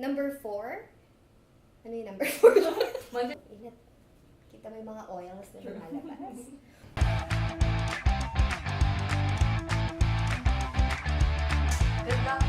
Number 4. Ano yung number 4? Init. Kita mo yung mga oils na lumalabas. Good luck.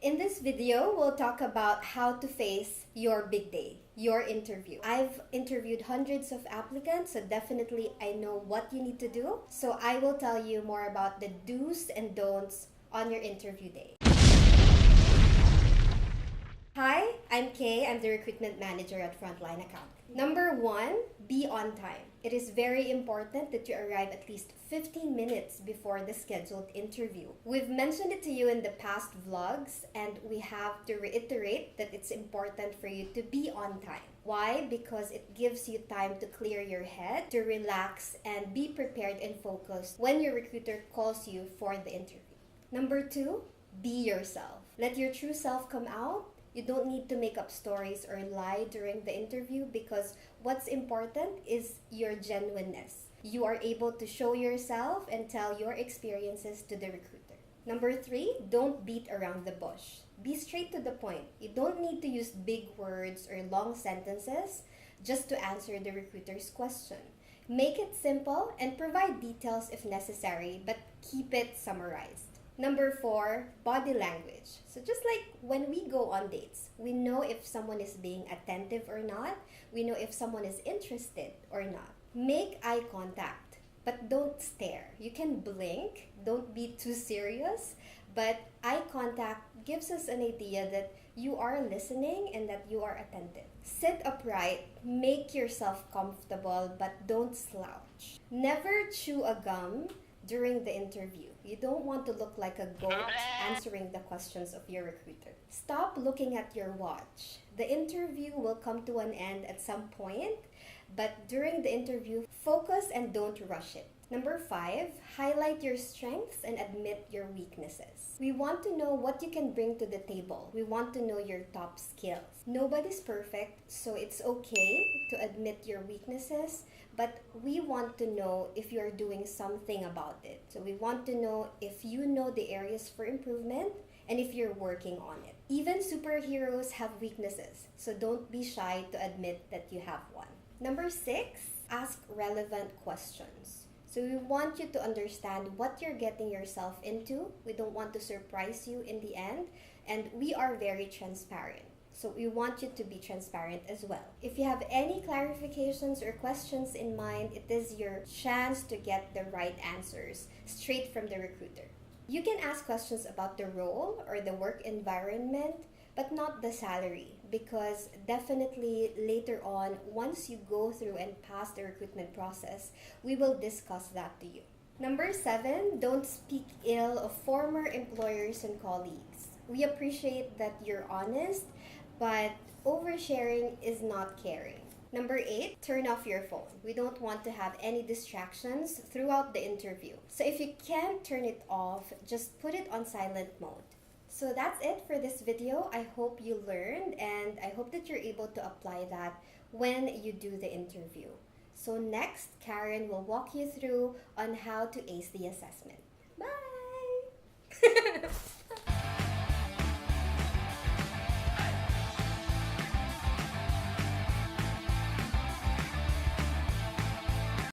In this video, we'll talk about how to face your big day, your interview. I've interviewed hundreds of applicants, so definitely I know what you need to do. So I will tell you more about the do's and don'ts on your interview day. Hi, I'm Kay. I'm the recruitment manager at Frontline Account. Number 1, be on time. It is very important that you arrive at least 15 minutes before the scheduled interview. We've mentioned it to you in the past vlogs, and we have to reiterate that it's important for you to be on time. Why? Because it gives you time to clear your head, to relax, and be prepared and focused when your recruiter calls you for the interview. Number 2, be yourself. Let your true self come out. You don't need to make up stories or lie during the interview because what's important is your genuineness. You are able to show yourself and tell your experiences to the recruiter. Number 3, don't beat around the bush. Be straight to the point. You don't need to use big words or long sentences just to answer the recruiter's question. Make it simple and provide details if necessary, but keep it summarized. Number 4, body language. So just like when we go on dates, we know if someone is being attentive or not. We know if someone is interested or not. Make eye contact, but don't stare. You can blink, don't be too serious, but eye contact gives us an idea that you are listening and that you are attentive. Sit upright, make yourself comfortable, but don't slouch. Never chew a gum during the interview. You don't want to look like a goat answering the questions of your recruiter. Stop looking at your watch. The interview will come to an end at some point, but during the interview, focus and don't rush it. Number 5, highlight your strengths and admit your weaknesses. We want to know what you can bring to the table. We want to know your top skills. Nobody's perfect, so it's okay to admit your weaknesses, but we want to know if you're doing something about it. So we want to know if you know the areas for improvement and if you're working on it. Even superheroes have weaknesses, so don't be shy to admit that you have one. Number 6, ask relevant questions. So we want you to understand what you're getting yourself into. We don't want to surprise you in the end, and we are very transparent. So we want you to be transparent as well. If you have any clarifications or questions in mind, it is your chance to get the right answers straight from the recruiter. You can ask questions about the role or the work environment, but not the salary, because definitely later on, once you go through and pass the recruitment process, we will discuss that to you. Number 7, don't speak ill of former employers and colleagues. We appreciate that you're honest, but oversharing is not caring. Number 8, turn off your phone. We don't want to have any distractions throughout the interview. So if you can't turn it off, just put it on silent mode. So that's it for this video. I hope you learned, and I hope that you're able to apply that when you do the interview. So next, Karen will walk you through on how to ace the assessment. Bye!